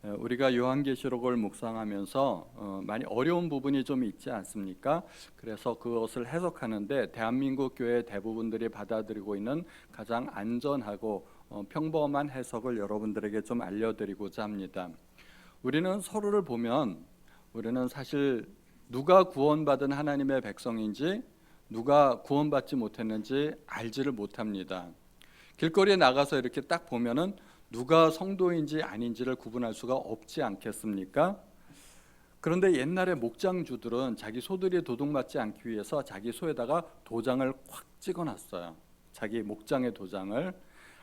우리가 요한계시록을 묵상하면서 많이 어려운 부분이 좀 있지 않습니까? 그래서 그것을 해석하는데 대한민국 교회 대부분들이 받아들이고 있는 가장 안전하고 평범한 해석을 여러분들에게 좀 알려드리고자 합니다. 우리는 서로를 보면 우리는 사실 누가 구원받은 하나님의 백성인지 누가 구원받지 못했는지 알지를 못합니다. 길거리에 나가서 이렇게 딱 보면은 누가 성도인지 아닌지를 구분할 수가 없지 않겠습니까? 그런데 옛날에 목장주들은 자기 소들이 도둑맞지 않기 위해서 자기 소에다가 도장을 확 찍어놨어요. 자기 목장의 도장을.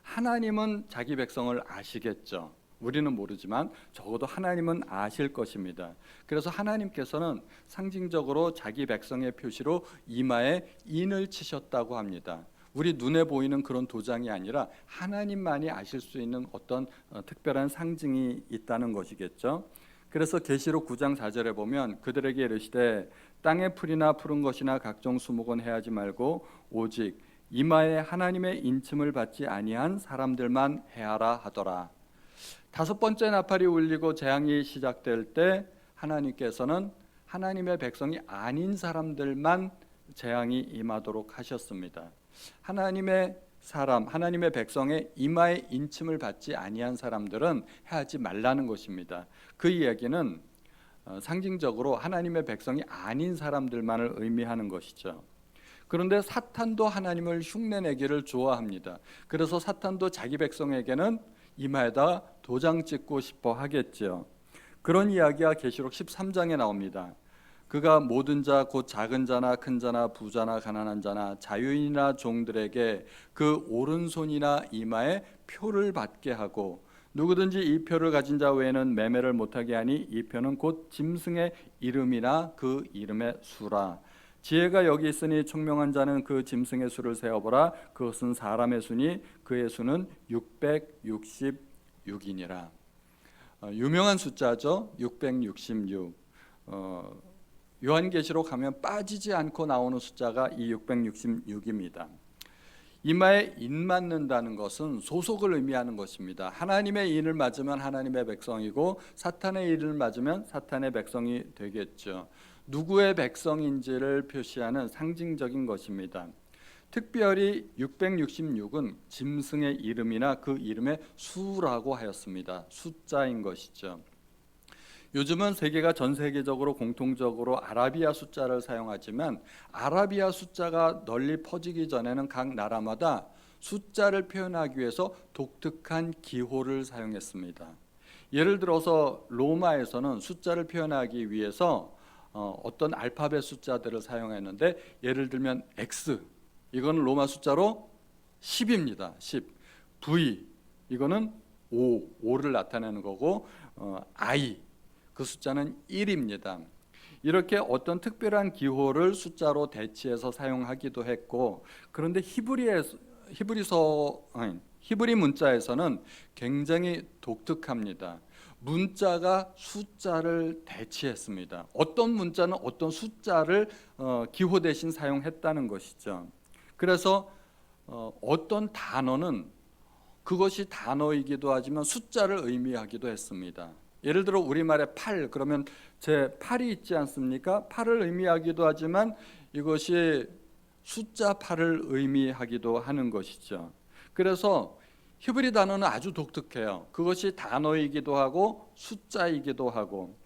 하나님은 자기 백성을 아시겠죠. 우리는 모르지만 적어도 하나님은 아실 것입니다. 그래서 하나님께서는 상징적으로 자기 백성의 표시로 이마에 인을 치셨다고 합니다. 우리 눈에 보이는 그런 도장이 아니라 하나님만이 아실 수 있는 어떤 특별한 상징이 있다는 것이겠죠. 그래서 계시록 9장 4절에 보면 그들에게 이르시되 땅의 풀이나 푸른 것이나 각종 수목은 해하지 말고 오직 이마에 하나님의 인침을 받지 아니한 사람들만 해하라 하더라. 다섯 번째 나팔이 울리고 재앙이 시작될 때 하나님께서는 하나님의 백성이 아닌 사람들만 재앙이 임하도록 하셨습니다. 하나님의 사람, 하나님의 백성의 이마에 인침을 받지 아니한 사람들은 해하지 말라는 것입니다. 그 이야기는 상징적으로 하나님의 백성이 아닌 사람들만을 의미하는 것이죠. 그런데 사탄도 하나님을 흉내내기를 좋아합니다. 그래서 사탄도 자기 백성에게는 이마에다 도장 찍고 싶어 하겠죠. 그런 이야기가 계시록 13장에 나옵니다. 그가 모든 자 곧 작은 자나 큰 자나 부자나 가난한 자나 자유인이나 종들에게 그 오른손이나 이마에 표를 받게 하고 누구든지 이 표를 가진 자 외에는 매매를 못하게 하니 이 표는 곧 짐승의 이름이나 그 이름의 수라. 지혜가 여기 있으니 총명한 자는 그 짐승의 수를 세어보라. 그것은 사람의 수니 그의 수는 666이니라. 유명한 숫자죠. 666. 요한계시록 하면 빠지지 않고 나오는 숫자가 이 666입니다. 이마에 인 맞는다는 것은 소속을 의미하는 것입니다. 하나님의 인을 맞으면 하나님의 백성이고 사탄의 인을 맞으면 사탄의 백성이 되겠죠. 누구의 백성인지를 표시하는 상징적인 것입니다. 특별히 666은 짐승의 이름이나 그 이름의 수라고 하였습니다. 숫자인 것이죠. 요즘은 세계가 전 세계적으로 공통적으로 아라비아 숫자를 사용하지만 아라비아 숫자가 널리 퍼지기 전에는 각 나라마다 숫자를 표현하기 위해서 독특한 기호를 사용했습니다. 예를 들어서 로마에서는 숫자를 표현하기 위해서 어떤 알파벳 숫자들을 사용했는데 예를 들면 X, 이거는 로마 숫자로 10입니다. 10. V, 이거는 5를 나타내는 거고 I, 그 숫자는 1입니다. 이렇게 어떤 특별한 기호를 숫자로 대치해서 사용하기도 했고, 그런데 히브리 문자에서는 굉장히 독특합니다. 문자가 숫자를 대치했습니다. 어떤 문자는 어떤 숫자를 기호 대신 사용했다는 것이죠. 그래서 어떤 단어는 그것이 단어이기도 하지만 숫자를 의미하기도 했습니다. 예를 들어 우리말에 팔, 그러면 제 팔이 있지 않습니까? 팔을 의미하기도 하지만 이것이 숫자 8을 의미하기도 하는 것이죠. 그래서 히브리 단어는 아주 독특해요. 그것이 단어이기도 하고 숫자이기도 하고,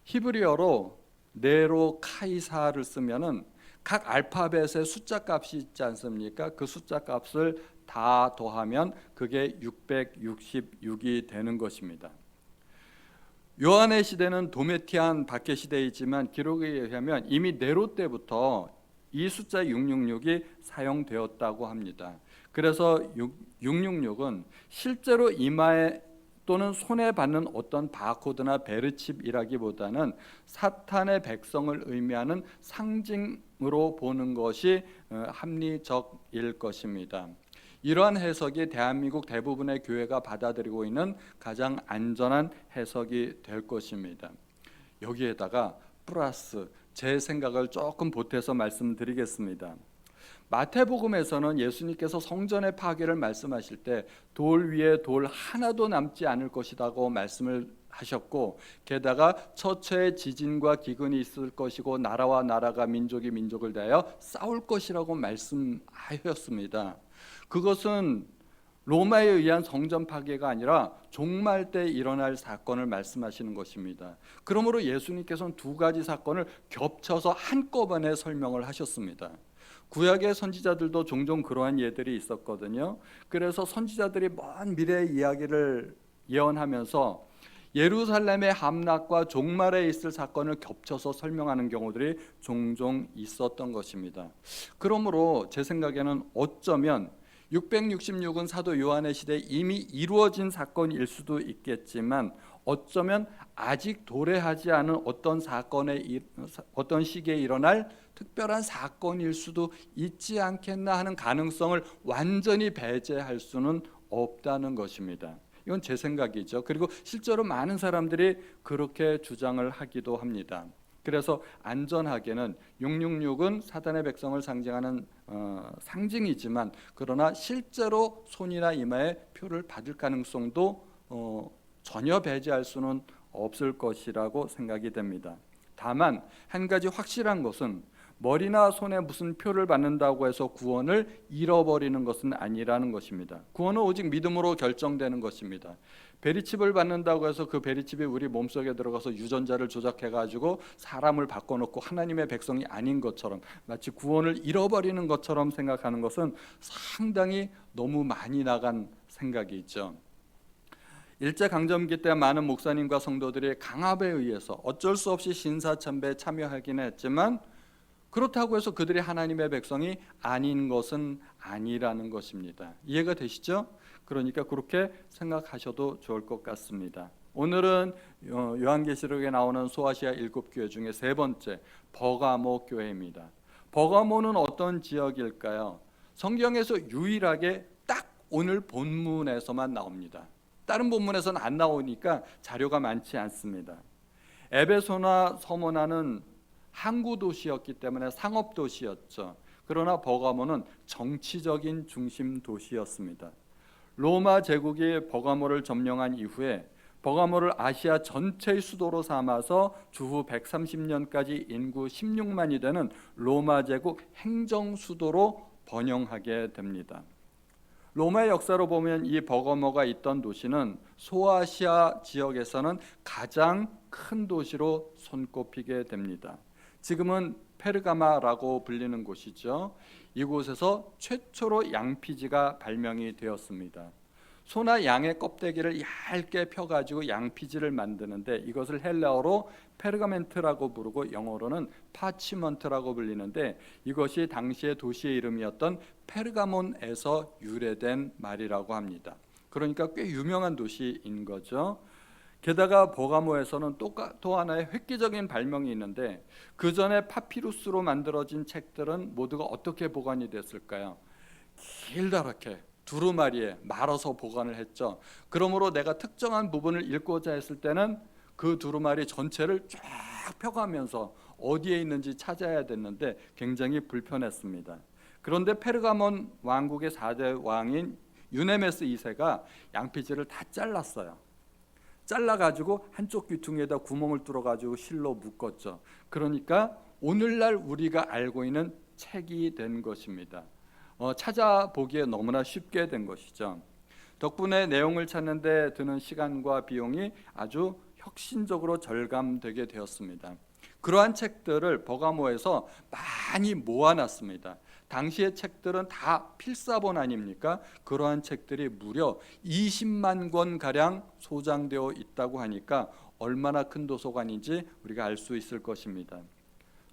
히브리어로 네로 카이사를 쓰면은 각 알파벳의 숫자 값이 있지 않습니까? 그 숫자 값을 다 더하면 그게 666이 되는 것입니다. 요한의 시대는 도메티안 박해 시대이지만 기록에 의하면 이미 네로 때부터 이 숫자 666이 사용되었다고 합니다. 그래서 666은 실제로 이마에 또는 손에 받는 어떤 바코드나 베르칩이라기보다는 사탄의 백성을 의미하는 상징으로 보는 것이 합리적일 것입니다. 이러한 해석이 대한민국 대부분의 교회가 받아들이고 있는 가장 안전한 해석이 될 것입니다. 여기에다가 플러스 제 생각을 조금 보태서 말씀드리겠습니다. 마태복음에서는 예수님께서 성전의 파괴를 말씀하실 때 돌 위에 돌 하나도 남지 않을 것이라고 말씀을 하셨고, 게다가 처처에 지진과 기근이 있을 것이고 나라와 나라가 민족이 민족을 대하여 싸울 것이라고 말씀하였습니다. 그것은 로마에 의한 성전 파괴가 아니라 종말 때 일어날 사건을 말씀하시는 것입니다. 그러므로 예수님께서는 두 가지 사건을 겹쳐서 한꺼번에 설명을 하셨습니다. 구약의 선지자들도 종종 그러한 예들이 있었거든요. 그래서 선지자들이 먼 미래의 이야기를 예언하면서 예루살렘의 함락과 종말에 있을 사건을 겹쳐서 설명하는 경우들이 종종 있었던 것입니다. 그러므로 제 생각에는 어쩌면 666은 사도 요한의 시대에 이미 이루어진 사건일 수도 있겠지만, 어쩌면 아직 도래하지 않은 어떤 시기에 일어날 특별한 사건일 수도 있지 않겠나 하는 가능성을 완전히 배제할 수는 없다는 것입니다. 이건 제 생각이죠. 그리고 실제로 많은 사람들이 그렇게 주장을 하기도 합니다. 그래서 안전하게는 666은 사단의 백성을 상징하는 상징이지만, 그러나 실제로 손이나 이마에 표를 받을 가능성도 전혀 배제할 수는 없을 것이라고 생각이 됩니다. 다만 한 가지 확실한 것은 머리나 손에 무슨 표를 받는다고 해서 구원을 잃어버리는 것은 아니라는 것입니다. 구원은 오직 믿음으로 결정되는 것입니다. 베리칩을 받는다고 해서 그 베리칩이 우리 몸속에 들어가서 유전자를 조작해가지고 사람을 바꿔놓고 하나님의 백성이 아닌 것처럼, 마치 구원을 잃어버리는 것처럼 생각하는 것은 상당히 너무 많이 나간 생각이죠. 일제강점기 때 많은 목사님과 성도들이 강압에 의해서 어쩔 수 없이 신사참배에 참여하기는 했지만, 그렇다고 해서 그들이 하나님의 백성이 아닌 것은 아니라는 것입니다. 이해가 되시죠? 그러니까 그렇게 생각하셔도 좋을 것 같습니다. 오늘은 요한계시록에 나오는 소아시아 7교회 중에 세 번째, 버가모 교회입니다. 버가모는 어떤 지역일까요? 성경에서 유일하게 딱 오늘 본문에서만 나옵니다. 다른 본문에서는 안 나오니까 자료가 많지 않습니다. 에베소나 서모나는 항구 도시였기 때문에 상업 도시였죠. 그러나 버가모는 정치적인 중심 도시였습니다. 로마 제국이 버가모를 점령한 이후에 버가모를 아시아 전체의 수도로 삼아서 주후 130년까지 인구 16만이 되는 로마 제국 행정 수도로 번영하게 됩니다. 로마의 역사로 보면 이 버가모가 있던 도시는 소아시아 지역에서는 가장 큰 도시로 손꼽히게 됩니다. 지금은 페르가마라고 불리는 곳이죠. 이곳에서 최초로 양피지가 발명이 되었습니다. 소나 양의 껍데기를 얇게 펴가지고 양피지를 만드는데, 이것을 헬라어로 페르가멘트라고 부르고 영어로는 파치먼트라고 불리는데, 이것이 당시의 도시의 이름이었던 페르가몬에서 유래된 말이라고 합니다. 그러니까 꽤 유명한 도시인 거죠. 게다가 버가모에서는 또 하나의 획기적인 발명이 있는데, 그 전에 파피루스로 만들어진 책들은 모두가 어떻게 보관이 됐을까요? 길다랗게 두루마리에 말아서 보관을 했죠. 그러므로 내가 특정한 부분을 읽고자 했을 때는 그 두루마리 전체를 쫙 펴가면서 어디에 있는지 찾아야 됐는데 굉장히 불편했습니다. 그런데 페르가몬 왕국의 4대 왕인 유네메스 2세가 양피지를 다 잘랐어요. 잘라가지고 한쪽 귀퉁이에다 구멍을 뚫어가지고 실로 묶었죠. 그러니까 오늘날 우리가 알고 있는 책이 된 것입니다. 찾아보기에 너무나 쉽게 된 것이죠. 덕분에 내용을 찾는 데 드는 시간과 비용이 아주 혁신적으로 절감되게 되었습니다. 그러한 책들을 버가모에서 많이 모아놨습니다. 당시의 책들은 다 필사본 아닙니까? 그러한 책들이 무려 20만 권가량 소장되어 있다고 하니까 얼마나 큰 도서관인지 우리가 알 수 있을 것입니다.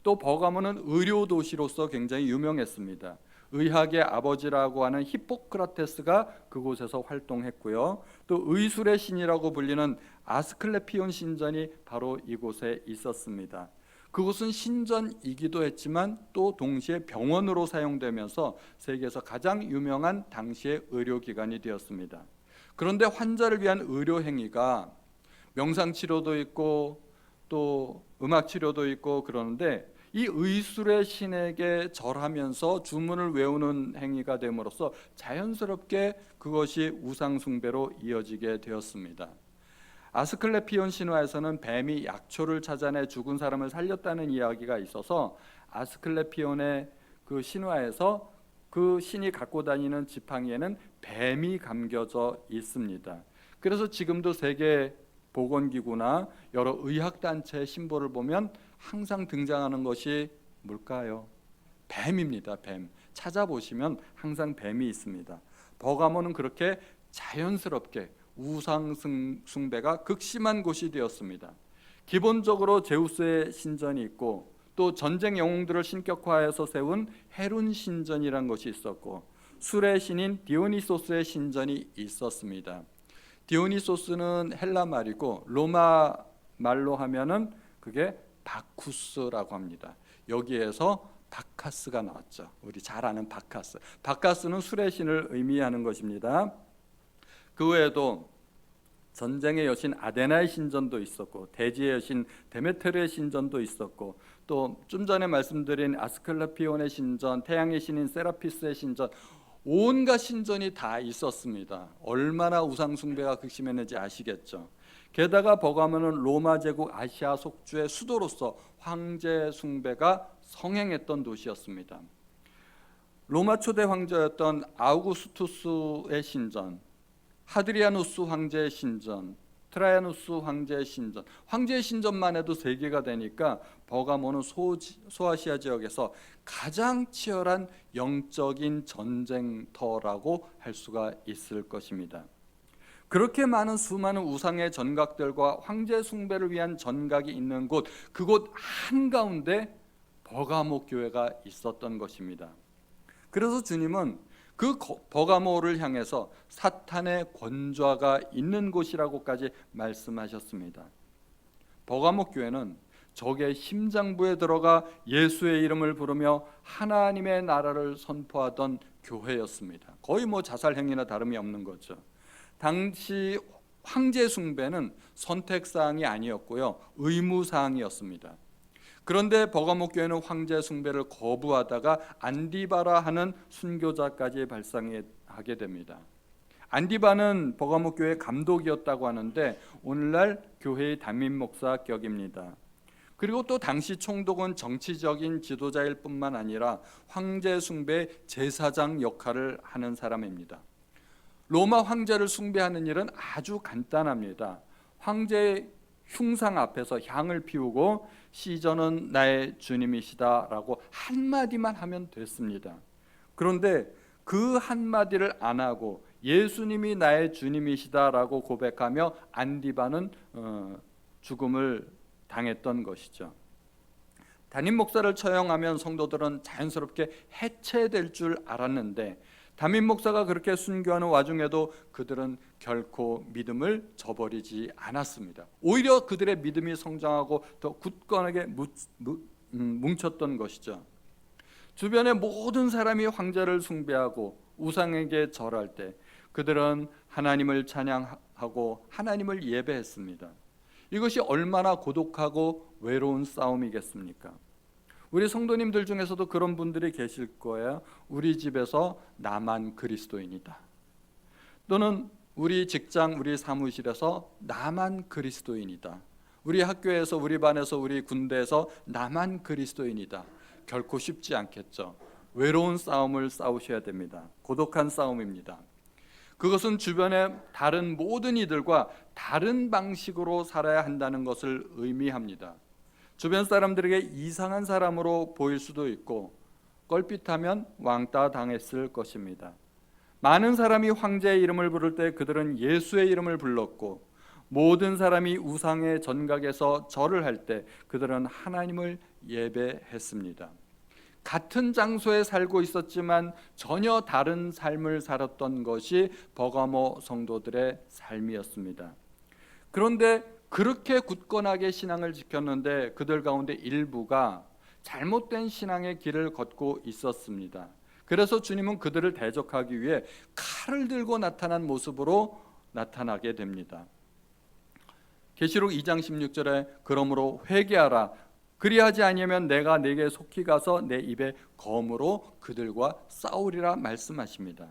또 버가모는 의료 도시로서 굉장히 유명했습니다. 의학의 아버지라고 하는 히포크라테스가 그곳에서 활동했고요. 또 의술의 신이라고 불리는 아스클레피온 신전이 바로 이곳에 있었습니다. 그곳은 신전이기도 했지만 또 동시에 병원으로 사용되면서 세계에서 가장 유명한 당시의 의료기관이 되었습니다. 그런데 환자를 위한 의료 행위가 명상치료도 있고 또 음악치료도 있고 그러는데, 이 의술의 신에게 절하면서 주문을 외우는 행위가 됨으로써 자연스럽게 그것이 우상숭배로 이어지게 되었습니다. 아스클레피온 신화에서는 뱀이 약초를 찾아내 죽은 사람을 살렸다는 이야기가 있어서 아스클레피온의 그 신화에서 그 신이 갖고 다니는 지팡이에는 뱀이 감겨져 있습니다. 그래서 지금도 세계 보건기구나 여러 의학단체의 심볼을 보면 항상 등장하는 것이 뭘까요? 뱀입니다. 뱀. 찾아보시면 항상 뱀이 있습니다. 버가모는 그렇게 자연스럽게 우상 숭배가 극심한 곳이 되었습니다. 기본적으로 제우스의 신전이 있고 또 전쟁 영웅들을 신격화해서 세운 헤룬 신전이란 것이 있었고 술의 신인 디오니소스의 신전이 있었습니다. 디오니소스는 헬라 말이고 로마 말로 하면은 그게 바쿠스라고 합니다. 여기에서 바카스가 나왔죠. 우리 잘 아는 바카스. 바카스는 술의 신을 의미하는 것입니다. 그 외에도 전쟁의 여신 아데나의 신전도 있었고 대지의 여신 데메테르의 신전도 있었고 또 좀 전에 말씀드린 아스클레피온의 신전, 태양의 신인 세라피스의 신전, 온갖 신전이 다 있었습니다. 얼마나 우상 숭배가 극심했는지 아시겠죠. 게다가 버가모는 로마 제국 아시아 속주의 수도로서 황제 숭배가 성행했던 도시였습니다. 로마 초대 황제였던 아우구스투스의 신전, 하드리아누스 황제의 신전, 트라이아누스 황제의 신전, 황제의 신전만 해도 3개가 되니까 버가모는 소아시아 지역에서 가장 치열한 영적인 전쟁터라고 할 수가 있을 것입니다. 그렇게 많은 수많은 우상의 전각들과 황제 숭배를 위한 전각이 있는 곳, 그곳 한가운데 버가모 교회가 있었던 것입니다. 그래서 주님은 그 버가모를 향해서 사탄의 권좌가 있는 곳이라고까지 말씀하셨습니다. 버가모 교회는 적의 심장부에 들어가 예수의 이름을 부르며 하나님의 나라를 선포하던 교회였습니다. 거의 자살 행위나 다름이 없는 거죠. 당시 황제 숭배는 선택사항이 아니었고요, 의무사항이었습니다. 그런데 버가모 교회는 황제 숭배를 거부하다가 안디바라 하는 순교자까지 발상하게 됩니다. 안디바는 버가모 교회 감독이었다고 하는데 오늘날 교회의 담임 목사격입니다. 그리고 또 당시 총독은 정치적인 지도자일 뿐만 아니라 황제 숭배 제사장 역할을 하는 사람입니다. 로마 황제를 숭배하는 일은 아주 간단합니다. 황제의 흉상 앞에서 향을 피우고 시저는 나의 주님이시다라고 한마디만 하면 됐습니다. 그런데 그 한마디를 안 하고 예수님이 나의 주님이시다라고 고백하며 안디바는 죽음을 당했던 것이죠. 담임 목사를 처형하면 성도들은 자연스럽게 해체될 줄 알았는데 담임 목사가 그렇게 순교하는 와중에도 그들은 결코 믿음을 저버리지 않았습니다. 오히려 그들의 믿음이 성장하고 더 굳건하게 뭉쳤던 것이죠. 주변의 모든 사람이 황제를 숭배하고 우상에게 절할 때 그들은 하나님을 찬양하고 하나님을 예배했습니다. 이것이 얼마나 고독하고 외로운 싸움이겠습니까? 우리 성도님들 중에서도 그런 분들이 계실 거예요. 우리 집에서 나만 그리스도인이다. 또는 우리 직장, 우리 사무실에서 나만 그리스도인이다. 우리 학교에서, 우리 반에서, 우리 군대에서 나만 그리스도인이다. 결코 쉽지 않겠죠. 외로운 싸움을 싸우셔야 됩니다. 고독한 싸움입니다. 그것은 주변의 다른 모든 이들과 다른 방식으로 살아야 한다는 것을 의미합니다. 주변 사람들에게 이상한 사람으로 보일 수도 있고 껄핏하면 왕따 당했을 것입니다. 많은 사람이 황제의 이름을 부를 때 그들은 예수의 이름을 불렀고 모든 사람이 우상의 전각에서 절을 할 때 그들은 하나님을 예배했습니다. 같은 장소에 살고 있었지만 전혀 다른 삶을 살았던 것이 버가모 성도들의 삶이었습니다. 그런데 그렇게 굳건하게 신앙을 지켰는데 그들 가운데 일부가 잘못된 신앙의 길을 걷고 있었습니다. 그래서 주님은 그들을 대적하기 위해 칼을 들고 나타난 모습으로 나타나게 됩니다. 계시록 2장 16절에 그러므로 회개하라 그리하지 아니하면 내가 네게 속히 가서 내 입에 검으로 그들과 싸우리라 말씀하십니다.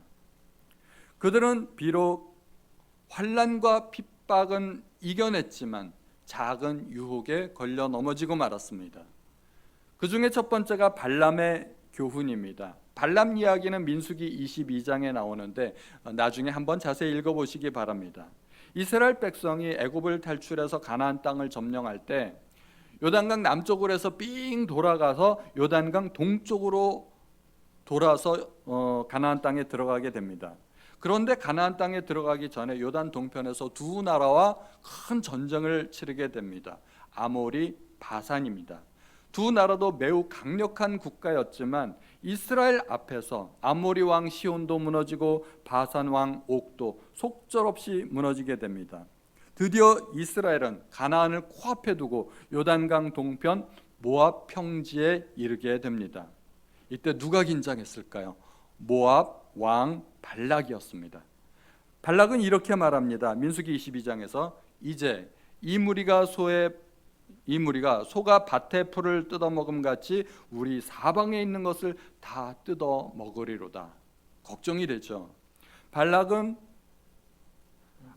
그들은 비록 환난과 핍박은 이겨냈지만 작은 유혹에 걸려 넘어지고 말았습니다. 그 중에 첫 번째가 발람의 교훈입니다. 발람 이야기는 민수기 22장에 나오는데 나중에 한번 자세히 읽어보시기 바랍니다. 이스라엘 백성이 애굽을 탈출해서 가나안 땅을 점령할 때 요단강 남쪽으로 해서 삥 돌아가서 요단강 동쪽으로 돌아서 가나안 땅에 들어가게 됩니다. 그런데 가나안 땅에 들어가기 전에 요단 동편에서 두 나라와 큰 전쟁을 치르게 됩니다. 아모리, 바산입니다. 두 나라도 매우 강력한 국가였지만 이스라엘 앞에서 아모리 왕 시온도 무너지고 바산 왕 옥도 속절없이 무너지게 됩니다. 드디어 이스라엘은 가나안을 코앞에 두고 요단강 동편 모압 평지에 이르게 됩니다. 이때 누가 긴장했을까요? 모압 왕 발락이었습니다. 발락은 이렇게 말합니다. 민수기 22장에서 이제 이 무리가 소가 밭의 풀을 뜯어먹음 같이 우리 사방에 있는 것을 다 뜯어먹으리로다. 걱정이 되죠. 발락은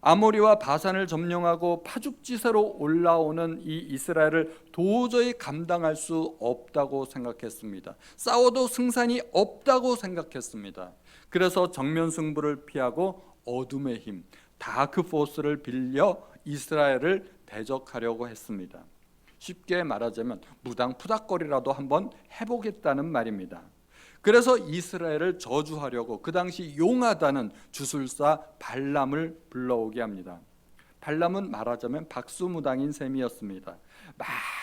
아모리와 바산을 점령하고 파죽지세로 올라오는 이 이스라엘을 도저히 감당할 수 없다고 생각했습니다. 싸워도 승산이 없다고 생각했습니다. 그래서 정면 승부를 피하고 어둠의 힘, 다크 포스를 빌려 이스라엘을 대적하려고 했습니다. 쉽게 말하자면 무당푸닥거리라도 한번 해보겠다는 말입니다. 그래서 이스라엘을 저주하려고 그 당시 용하다는 주술사 발람을 불러오게 합니다. 발람은 말하자면 박수무당인 셈이었습니다.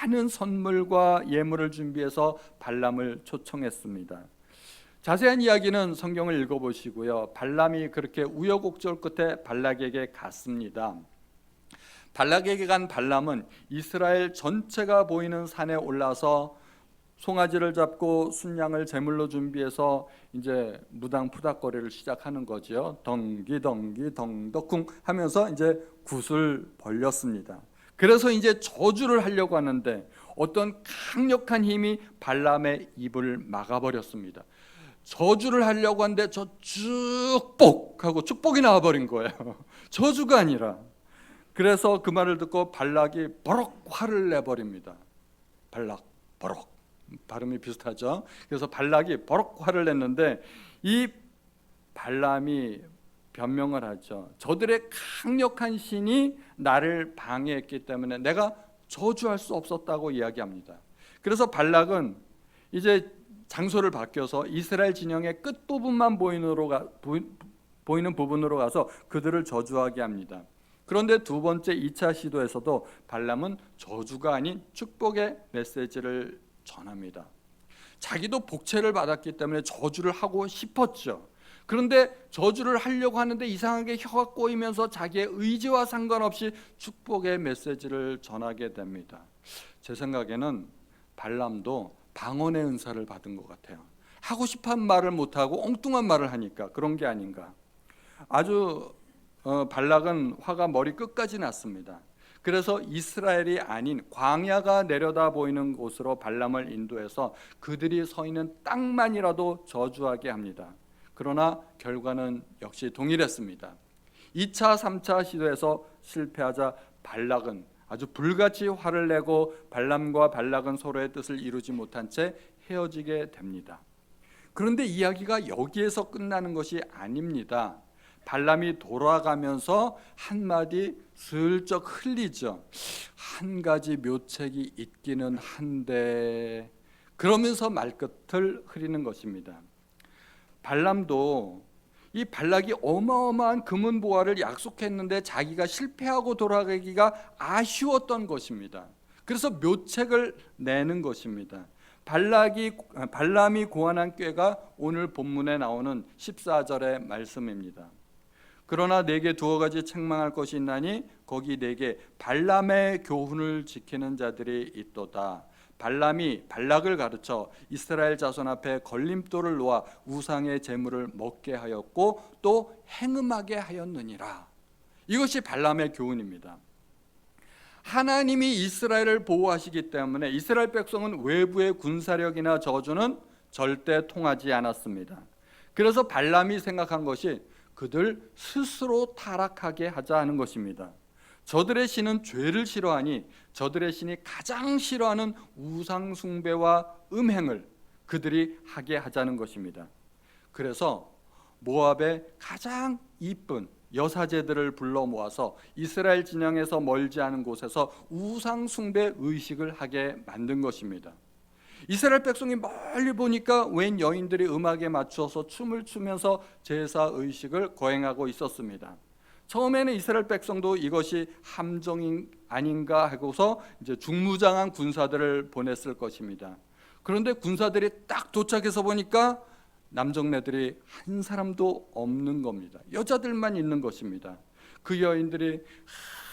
많은 선물과 예물을 준비해서 발람을 초청했습니다. 자세한 이야기는 성경을 읽어보시고요. 발람이 그렇게 우여곡절 끝에 발락에게 갔습니다. 발락에게 간 발람은 이스라엘 전체가 보이는 산에 올라서 송아지를 잡고 순양을 제물로 준비해서 이제 무당푸닥거리를 시작하는 거지요. 덩기덩기 덩덕쿵 하면서 이제 굿을 벌렸습니다. 그래서 이제 저주를 하려고 하는데 어떤 강력한 힘이 발람의 입을 막아버렸습니다. 저주를 하려고 하는데 저 축복 하고 축복이 나와버린 거예요. 저주가 아니라. 그래서 그 말을 듣고 발락이 버럭 화를 내버립니다. 발락 버럭, 발음이 비슷하죠. 그래서 발락이 버럭 화를 냈는데 이 발람이 변명을 하죠. 저들의 강력한 신이 나를 방해했기 때문에 내가 저주할 수 없었다고 이야기합니다. 그래서 발락은 이제 장소를 바뀌어서 이스라엘 진영의 끝부분만 보이는 부분으로 가서 그들을 저주하게 합니다. 그런데 두 번째 2차 시도에서도 발람은 저주가 아닌 축복의 메시지를 전합니다. 자기도 복채를 받았기 때문에 저주를 하고 싶었죠. 그런데 저주를 하려고 하는데 이상하게 혀가 꼬이면서 자기의 의지와 상관없이 축복의 메시지를 전하게 됩니다. 제 생각에는 발람도 방언의 은사를 받은 것 같아요. 하고 싶은 말을 못하고 엉뚱한 말을 하니까 그런 게 아닌가. 아주 발락은 화가 머리 끝까지 났습니다. 그래서 이스라엘이 아닌 광야가 내려다 보이는 곳으로 발람을 인도해서 그들이 서 있는 땅만이라도 저주하게 합니다. 그러나 결과는 역시 동일했습니다. 2차, 3차 시도에서 실패하자 발락은 아주 불같이 화를 내고 발람과 발락은 서로의 뜻을 이루지 못한 채 헤어지게 됩니다. 그런데 이야기가 여기에서 끝나는 것이 아닙니다. 발람이 돌아가면서 한마디 슬쩍 흘리죠. 한 가지 묘책이 있기는 한데, 그러면서 말끝을 흐리는 것입니다. 발람도 이 발락이 어마어마한 금은 보화를 약속했는데 자기가 실패하고 돌아가기가 아쉬웠던 것입니다. 그래서 묘책을 내는 것입니다. 발람이 고안한 꾀가 오늘 본문에 나오는 14절의 말씀입니다. 그러나 내게 두어 가지 책망할 것이 있나니 거기 내게 발람의 교훈을 지키는 자들이 있도다. 발람이 발락을 가르쳐 이스라엘 자손 앞에 걸림돌을 놓아 우상의 제물을 먹게 하였고 또 행음하게 하였느니라. 이것이 발람의 교훈입니다. 하나님이 이스라엘을 보호하시기 때문에 이스라엘 백성은 외부의 군사력이나 저주는 절대 통하지 않았습니다. 그래서 발람이 생각한 것이 그들 스스로 타락하게 하자 하는 것입니다. 저들의 신은 죄를 싫어하니 저들의 신이 가장 싫어하는 우상 숭배와 음행을 그들이 하게 하자는 것입니다. 그래서 모압의 가장 이쁜 여사제들을 불러 모아서 이스라엘 진영에서 멀지 않은 곳에서 우상 숭배 의식을 하게 만든 것입니다. 이스라엘 백성이 멀리 보니까 웬 여인들이 음악에 맞추어서 춤을 추면서 제사 의식을 거행하고 있었습니다. 처음에는 이스라엘 백성도 이것이 함정이 아닌가 하고서 이제 중무장한 군사들을 보냈을 것입니다. 그런데 군사들이 딱 도착해서 보니까 남정네들이 한 사람도 없는 겁니다. 여자들만 있는 것입니다. 그 여인들이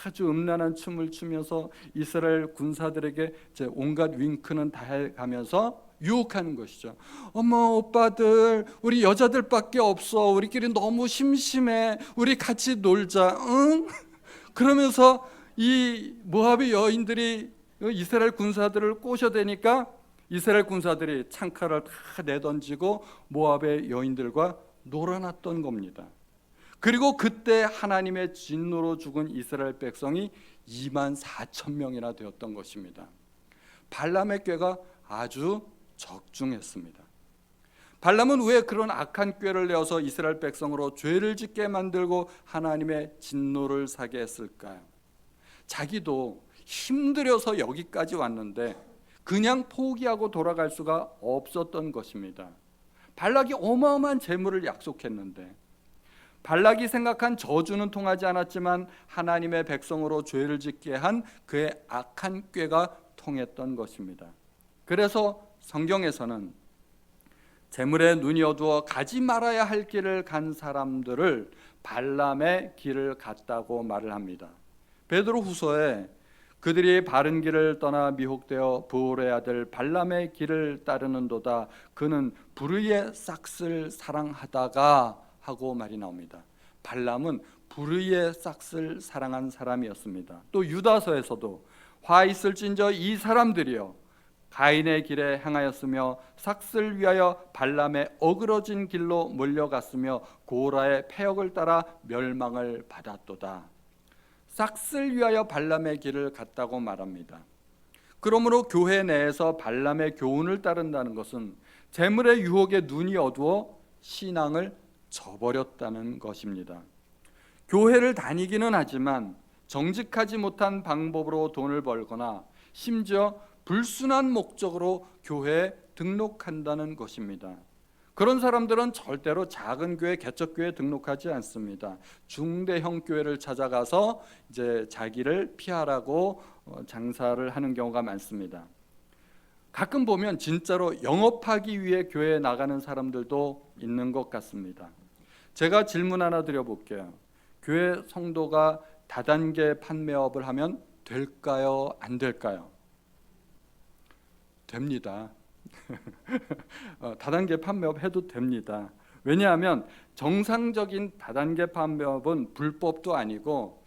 아주 음란한 춤을 추면서 이스라엘 군사들에게 온갖 윙크는 다 해가면서 유혹하는 것이죠. 어머 오빠들, 우리 여자들밖에 없어. 우리끼리 너무 심심해. 우리 같이 놀자. 응? 그러면서 이 모압의 여인들이 이스라엘 군사들을 꼬셔대니까 이스라엘 군사들이 창칼을 다 내던지고 모압의 여인들과 놀아났던 겁니다. 그리고 그때 하나님의 진노로 죽은 이스라엘 백성이 24,000명이나 되었던 것입니다. 발람의 꾀가 아주 적중했습니다. 발람은 왜 그런 악한 꾀를 내어서 이스라엘 백성으로 죄를 짓게 만들고 하나님의 진노를 사게 했을까요? 자기도 힘들어서 여기까지 왔는데 그냥 포기하고 돌아갈 수가 없었던 것입니다. 발락이 어마어마한 재물을 약속했는데 발락이 생각한 저주는 통하지 않았지만 하나님의 백성으로 죄를 짓게 한 그의 악한 꾀가 통했던 것입니다. 그래서 성경에서는 재물에 눈이 어두워 가지 말아야 할 길을 간 사람들을 발람의 길을 갔다고 말을 합니다. 베드로후서에 그들이 바른 길을 떠나 미혹되어 부올의 아들 발람의 길을 따르는도다. 그는 불의의 싹을 사랑하다가 하고 말이 나옵니다. 발람은 불의의 싹을 사랑한 사람이었습니다. 또 유다서에서도 화 있을진저 이 사람들이여 가인의 길에 행하였으며 삭슬 위하여 발람의 어그러진 길로 몰려갔으며 고라의 패역을 따라 멸망을 받았도다. 삭슬 위하여 발람의 길을 갔다고 말합니다. 그러므로 교회 내에서 발람의 교훈을 따른다는 것은 재물의 유혹에 눈이 어두워 신앙을 저버렸다는 것입니다. 교회를 다니기는 하지만 정직하지 못한 방법으로 돈을 벌거나 심지어 불순한 목적으로 교회에 등록한다는 것입니다. 그런 사람들은 절대로 작은 교회, 개척교회에 등록하지 않습니다. 중대형 교회를 찾아가서 이제 자기를 피하라고 장사를 하는 경우가 많습니다. 가끔 보면 진짜로 영업하기 위해 교회에 나가는 사람들도 있는 것 같습니다. 제가 질문 하나 드려볼게요. 교회 성도가 다단계 판매업을 하면 될까요? 안 될까요? 됩니다. 다단계 판매업 해도 됩니다. 왜냐하면 정상적인 다단계 판매업은 불법도 아니고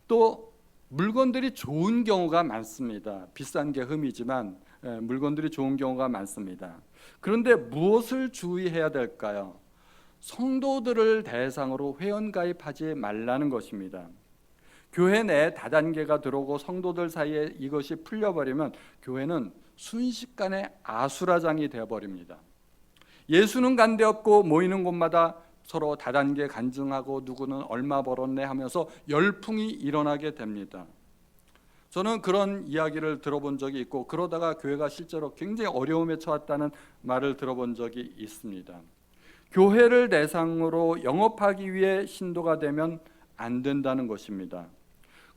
또 물건들이 좋은 경우가 많습니다. 비싼 게 흠이지만 물건들이 좋은 경우가 많습니다. 그런데 무엇을 주의해야 될까요? 성도들을 대상으로 회원가입하지 말라는 것입니다. 교회 내에 다단계가 들어오고 성도들 사이에 이것이 풀려버리면 교회는 순식간에 아수라장이 되어버립니다. 예수는 간 데 없고 모이는 곳마다 서로 다단계 간증하고 누구는 얼마 벌었네 하면서 열풍이 일어나게 됩니다. 저는 그런 이야기를 들어본 적이 있고 그러다가 교회가 실제로 굉장히 어려움에 처했다는 말을 들어본 적이 있습니다. 교회를 대상으로 영업하기 위해 신도가 되면 안 된다는 것입니다.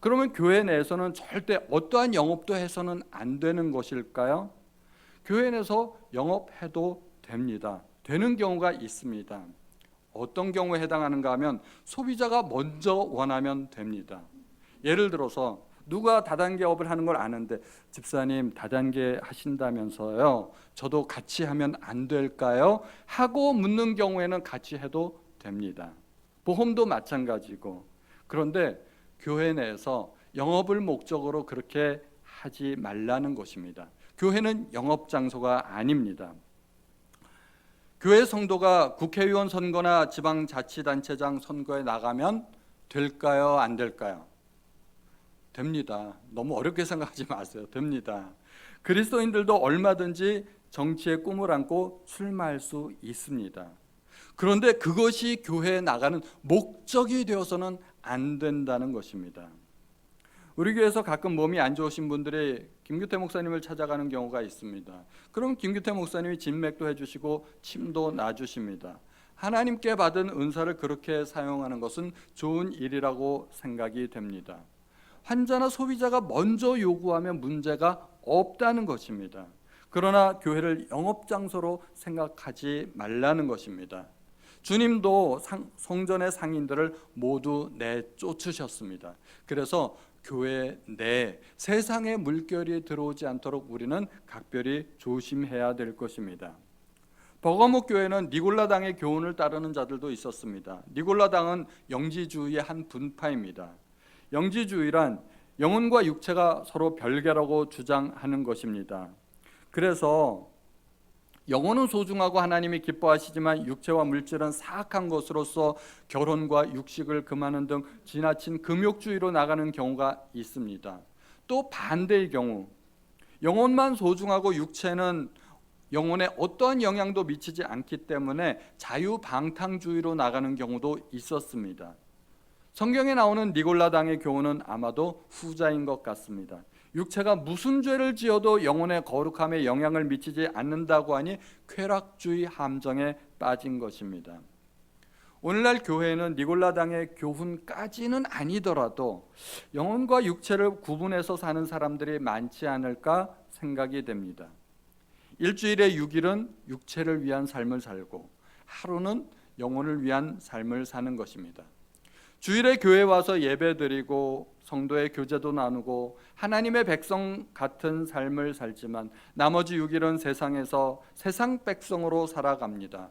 그러면 교회 내에서는 절대 어떠한 영업도 해서는 안 되는 것일까요? 교회 내에서 영업해도 됩니다. 되는 경우가 있습니다. 어떤 경우에 해당하는가 하면 소비자가 먼저 원하면 됩니다. 예를 들어서 누가 다단계업을 하는 걸 아는데 집사님 다단계 하신다면서요. 저도 같이 하면 안 될까요? 하고 묻는 경우에는 같이 해도 됩니다. 보험도 마찬가지고. 그런데 교회 내에서 영업을 목적으로 그렇게 하지 말라는 것입니다. 교회는 영업 장소가 아닙니다. 교회 성도가 국회의원 선거나 지방자치단체장 선거에 나가면 될까요? 안 될까요? 됩니다. 너무 어렵게 생각하지 마세요. 됩니다. 그리스도인들도 얼마든지 정치의 꿈을 안고 출마할 수 있습니다. 그런데 그것이 교회에 나가는 목적이 되어서는 안 된다는 것입니다. 우리 교회에서 가끔 몸이 안 좋으신 분들이 김규태 목사님을 찾아가는 경우가 있습니다. 그럼 김규태 목사님이 진맥도 해주시고 침도 놔주십니다. 하나님께 받은 은사를 그렇게 사용하는 것은 좋은 일이라고 생각이 됩니다. 환자나 소비자가 먼저 요구하면 문제가 없다는 것입니다. 그러나 교회를 영업장소로 생각하지 말라는 것입니다. 주님도 성전의 상인들을 모두 내쫓으셨습니다. 그래서 교회 내 세상의 물결이 들어오지 않도록 우리는 각별히 조심해야 될 것입니다. 버거목 교회는 니골라당의 교훈을 따르는 자들도 있었습니다. 니골라당은 영지주의의 한 분파입니다. 영지주의란 영혼과 육체가 서로 별개라고 주장하는 것입니다. 그래서 영혼은 소중하고 하나님이 기뻐하시지만 육체와 물질은 사악한 것으로서 결혼과 육식을 금하는 등 지나친 금욕주의로 나가는 경우가 있습니다. 또 반대의 경우 영혼만 소중하고 육체는 영혼에 어떠한 영향도 미치지 않기 때문에 자유방탕주의로 나가는 경우도 있었습니다. 성경에 나오는 니골라당의 교훈은 아마도 후자인 것 같습니다. 육체가 무슨 죄를 지어도 영혼의 거룩함에 영향을 미치지 않는다고 하니 쾌락주의 함정에 빠진 것입니다. 오늘날 교회에는 니골라당의 교훈까지는 아니더라도 영혼과 육체를 구분해서 사는 사람들이 많지 않을까 생각이 됩니다. 일주일에 6일은 육체를 위한 삶을 살고 하루는 영혼을 위한 삶을 사는 것입니다. 주일에 교회 와서 예배드리고 성도의 교제도 나누고 하나님의 백성 같은 삶을 살지만 나머지 6일은 세상에서 세상 백성으로 살아갑니다.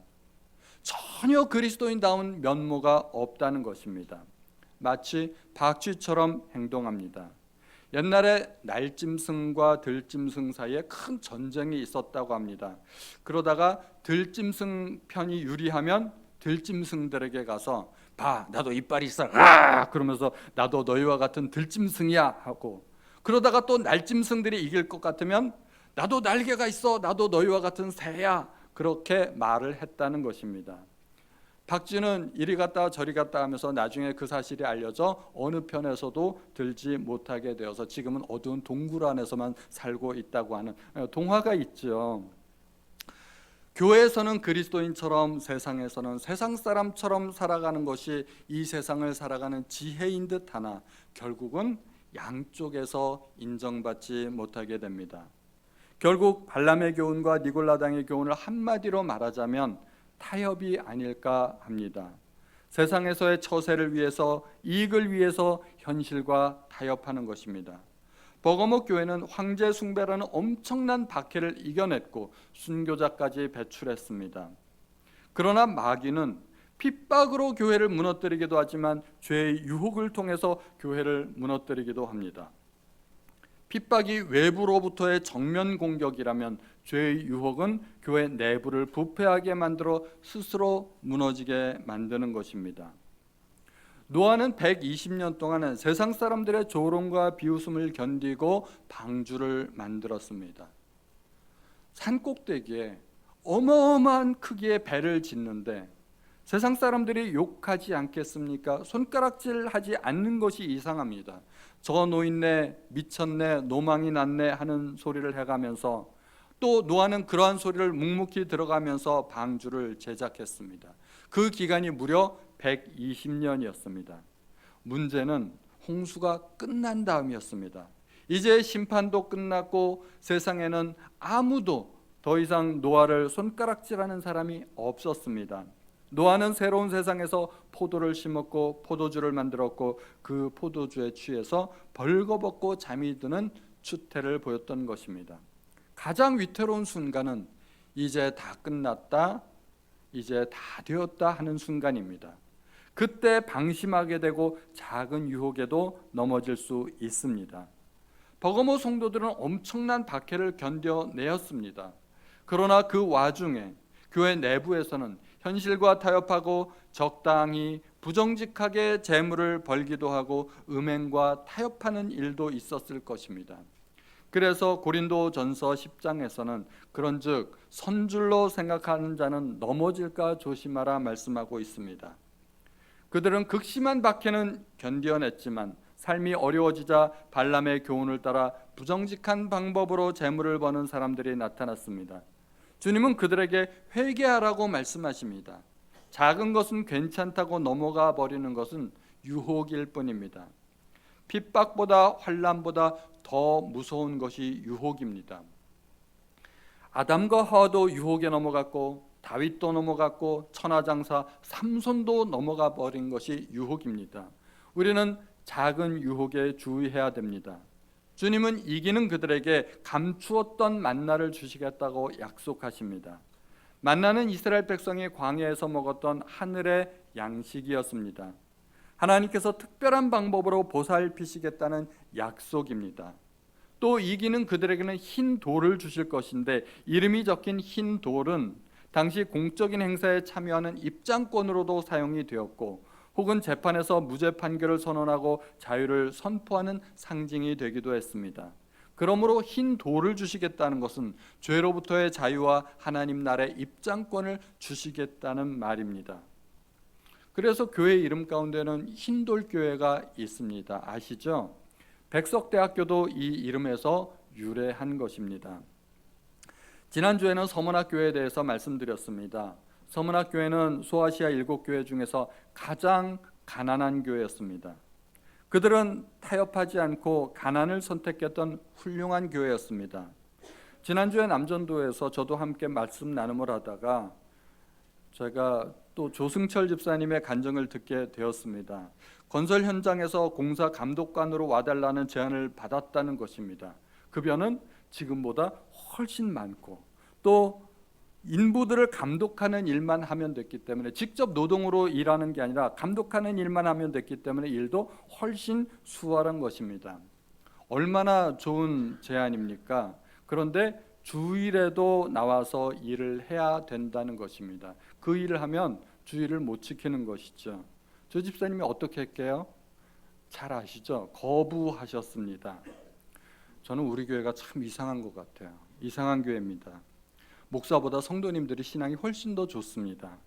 전혀 그리스도인다운 면모가 없다는 것입니다. 마치 박쥐처럼 행동합니다. 옛날에 날짐승과 들짐승 사이에 큰 전쟁이 있었다고 합니다. 그러다가 들짐승 편이 유리하면 들짐승들에게 가서 봐, 나도 이빨이 있어. 그러면서 나도 너희와 같은 들짐승이야 하고, 그러다가 또 날짐승들이 이길 것 같으면 나도 날개가 있어. 나도 너희와 같은 새야. 그렇게 말을 했다는 것입니다. 박쥐는 이리 갔다 저리 갔다 하면서 나중에 그 사실이 알려져 어느 편에서도 들지 못하게 되어서 지금은 어두운 동굴 안에서만 살고 있다고 하는 동화가 있죠. 교회에서는 그리스도인처럼 세상에서는 세상 사람처럼 살아가는 것이 이 세상을 살아가는 지혜인 듯하나 결국은 양쪽에서 인정받지 못하게 됩니다. 결국 발람의 교훈과 니골라당의 교훈을 한마디로 말하자면 타협이 아닐까 합니다. 세상에서의 처세를 위해서, 이익을 위해서 현실과 타협하는 것입니다. 버거목 교회는 황제 숭배라는 엄청난 박해를 이겨냈고 순교자까지 배출했습니다. 그러나 마귀는 핍박으로 교회를 무너뜨리기도 하지만 죄의 유혹을 통해서 교회를 무너뜨리기도 합니다. 핍박이 외부로부터의 정면 공격이라면 죄의 유혹은 교회 내부를 부패하게 만들어 스스로 무너지게 만드는 것입니다. 노아는 120년 동안 세상 사람들의 조롱과 비웃음을 견디고 방주를 만들었습니다. 산꼭대기에 어마어마한 크기의 배를 짓는데 세상 사람들이 욕하지 않겠습니까? 손가락질하지 않는 것이 이상합니다. 저 노인네 미쳤네, 노망이 났네 하는 소리를 해가면서 또 노아는 그러한 소리를 묵묵히 들어가면서 방주를 제작했습니다. 그 기간이 무려 120년이었습니다. 문제는 홍수가 끝난 다음이었습니다. 이제 심판도 끝났고 세상에는 아무도 더 이상 노아를 손가락질하는 사람이 없었습니다. 노아는 새로운 세상에서 포도를 심었고 포도주를 만들었고 그 포도주에 취해서 벌거벗고 잠이 드는 추태를 보였던 것입니다. 가장 위태로운 순간은 이제 다 끝났다, 이제 다 되었다 하는 순간입니다. 그때 방심하게 되고 작은 유혹에도 넘어질 수 있습니다. 버거모 성도들은 엄청난 박해를 견뎌내었습니다. 그러나 그 와중에 교회 내부에서는 현실과 타협하고 적당히 부정직하게 재물을 벌기도 하고 음행과 타협하는 일도 있었을 것입니다. 그래서 고린도전서 10장에서는 그런즉 선줄로 생각하는 자는 넘어질까 조심하라 말씀하고 있습니다. 그들은 극심한 박해는 견뎌냈지만 삶이 어려워지자 발람의 교훈을 따라 부정직한 방법으로 재물을 버는 사람들이 나타났습니다. 주님은 그들에게 회개하라고 말씀하십니다. 작은 것은 괜찮다고 넘어가 버리는 것은 유혹일 뿐입니다. 핍박보다 환난보다 더 무서운 것이 유혹입니다. 아담과 하와도 유혹에 넘어갔고 다윗도 넘어갔고 천하장사 삼손도 넘어가 버린 것이 유혹입니다. 우리는 작은 유혹에 주의해야 됩니다. 주님은 이기는 그들에게 감추었던 만나를 주시겠다고 약속하십니다. 만나는 이스라엘 백성이 광야에서 먹었던 하늘의 양식이었습니다. 하나님께서 특별한 방법으로 보살피시겠다는 약속입니다. 또 이기는 그들에게는 흰 돌을 주실 것인데 이름이 적힌 흰 돌은 당시 공적인 행사에 참여하는 입장권으로도 사용이 되었고 혹은 재판에서 무죄 판결을 선언하고 자유를 선포하는 상징이 되기도 했습니다. 그러므로 흰 돌을 주시겠다는 것은 죄로부터의 자유와 하나님 나라의 입장권을 주시겠다는 말입니다. 그래서 교회 이름 가운데는 흰돌교회가 있습니다. 아시죠? 백석대학교도 이 이름에서 유래한 것입니다. 지난주에는 서문학교회에 대해서 말씀드렸습니다. 서문학교회는 소아시아 7교회 중에서 가장 가난한 교회였습니다. 그들은 타협하지 않고 가난을 선택했던 훌륭한 교회였습니다. 지난주에 남전도에서 저도 함께 말씀 나눔을 하다가 제가 또 조승철 집사님의 간증을 듣게 되었습니다. 건설 현장에서 공사 감독관으로 와달라는 제안을 받았다는 것입니다. 급여는 지금보다 훨씬 많고 또 인부들을 감독하는 일만 하면 됐기 때문에 직접 노동으로 일하는 게 아니라 감독하는 일만 하면 됐기 때문에 일도 훨씬 수월한 것입니다. 얼마나 좋은 제안입니까? 그런데 주일에도 나와서 일을 해야 된다는 것입니다. 그 일을 하면 주일을 못 지키는 것이죠. 조 집사님이 어떻게 할게요? 잘 아시죠? 거부하셨습니다. 저는 우리 교회가 참 이상한 것 같아요. 이상한 교회입니다. 목사보다 성도님들이 신앙이 훨씬 더 좋습니다.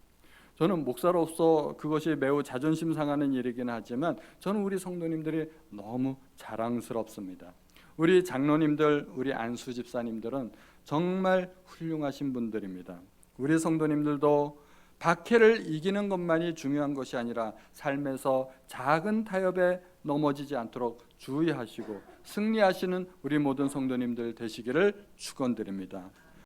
저는 목사로서 그것이 매우 자존심 상하는 일이긴 하지만 저는 우리 성도님들이 너무 자랑스럽습니다. 우리 장로님들, 우리 안수 집사님들은 정말 훌륭하신 분들입니다. 우리 성도님들도 박해를 이기는 것만이 중요한 것이 아니라 삶에서 작은 타협에 넘어지지 않도록 주의하시고 승리하시는 우리 모든 성도님들 되시기를 축원드립니다.